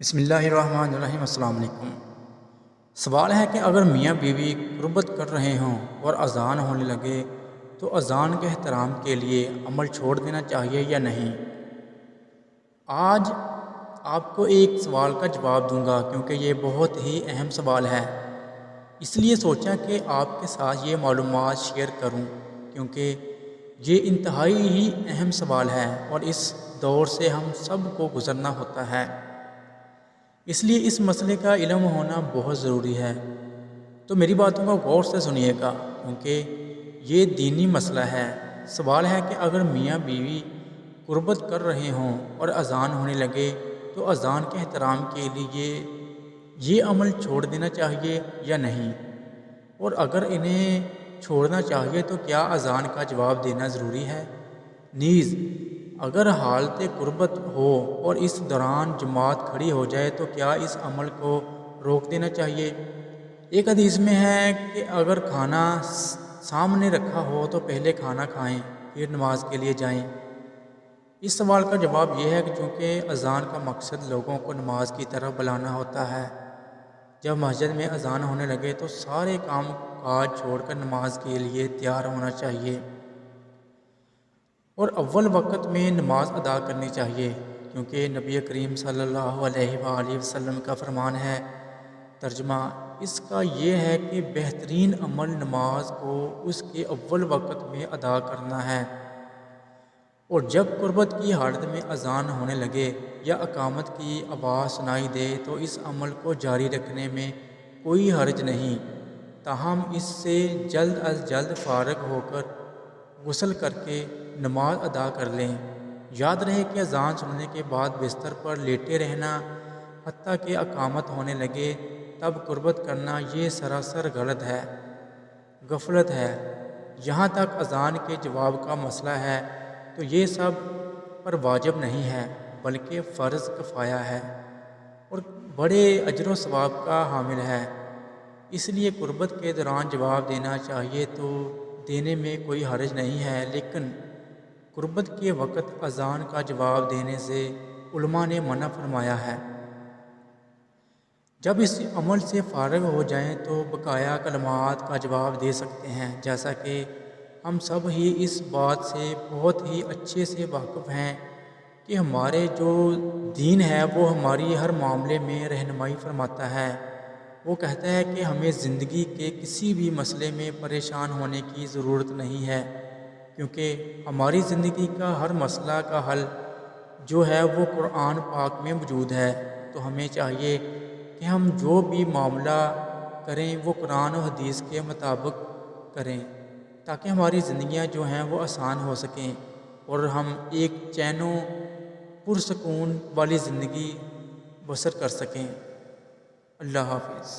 بسم اللہ الرحمن الرحیم۔ السلام علیکم۔ سوال ہے کہ اگر میاں بیوی قربت کر رہے ہوں اور اذان ہونے لگے تو اذان کے احترام کے لیے عمل چھوڑ دینا چاہیے یا نہیں؟ آج آپ کو ایک سوال کا جواب دوں گا کیونکہ یہ بہت ہی اہم سوال ہے، اس لیے سوچا کہ آپ کے ساتھ یہ معلومات شیئر کروں کیونکہ یہ انتہائی ہی اہم سوال ہے اور اس دور سے ہم سب کو گزرنا ہوتا ہے، اس لیے اس مسئلے کا علم ہونا بہت ضروری ہے۔ تو میری باتوں کو غور سے سنیے گا کیونکہ یہ دینی مسئلہ ہے۔ سوال ہے کہ اگر میاں بیوی قربت کر رہے ہوں اور اذان ہونے لگے تو اذان کے احترام کے لیے یہ عمل چھوڑ دینا چاہیے یا نہیں، اور اگر انہیں چھوڑنا چاہیے تو کیا اذان کا جواب دینا ضروری ہے؟ نیز اگر حالت قربت ہو اور اس دوران جماعت کھڑی ہو جائے تو کیا اس عمل کو روک دینا چاہیے؟ ایک حدیث میں ہے کہ اگر کھانا سامنے رکھا ہو تو پہلے کھانا کھائیں پھر نماز کے لیے جائیں۔ اس سوال کا جواب یہ ہے کہ چونکہ اذان کا مقصد لوگوں کو نماز کی طرف بلانا ہوتا ہے، جب مسجد میں اذان ہونے لگے تو سارے کام کاج چھوڑ کر نماز کے لیے تیار ہونا چاہیے اور اول وقت میں نماز ادا کرنی چاہیے، کیونکہ نبی کریم صلی اللہ علیہ وآلہ وسلم کا فرمان ہے۔ ترجمہ اس کا یہ ہے کہ بہترین عمل نماز کو اس کے اول وقت میں ادا کرنا ہے، اور جب قربت کی حالت میں اذان ہونے لگے یا اقامت کی آواز سنائی دے تو اس عمل کو جاری رکھنے میں کوئی حرج نہیں، تاہم اس سے جلد از جلد فارغ ہو کر غسل کر کے نماز ادا کر لیں۔ یاد رہے کہ اذان سننے کے بعد بستر پر لیٹے رہنا حتیٰ کہ اقامت ہونے لگے تب قربت کرنا یہ سراسر غلط ہے، غفلت ہے۔ جہاں تک اذان کے جواب کا مسئلہ ہے تو یہ سب پر واجب نہیں ہے بلکہ فرض کفایہ ہے اور بڑے اجر و ثواب کا حامل ہے، اس لیے قربت کے دوران جواب دینا چاہیے تو دینے میں کوئی حرج نہیں ہے، لیکن قربت کے وقت اذان کا جواب دینے سے علماء نے منع فرمایا ہے۔ جب اس عمل سے فارغ ہو جائیں تو بقایا کلمات کا جواب دے سکتے ہیں، جیسا کہ ہم سب ہی اس بات سے بہت ہی اچھے سے واقف ہیں کہ ہمارے جو دین ہے وہ ہماری ہر معاملے میں رہنمائی فرماتا ہے۔ وہ کہتا ہے کہ ہمیں زندگی کے کسی بھی مسئلے میں پریشان ہونے کی ضرورت نہیں ہے، کیونکہ ہماری زندگی کا ہر مسئلہ کا حل جو ہے وہ قرآن پاک میں موجود ہے۔ تو ہمیں چاہیے کہ ہم جو بھی معاملہ کریں وہ قرآن و حدیث کے مطابق کریں تاکہ ہماری زندگیاں جو ہیں وہ آسان ہو سکیں اور ہم ایک چین و پرسکون والی زندگی بسر کر سکیں۔ اللہ حافظ۔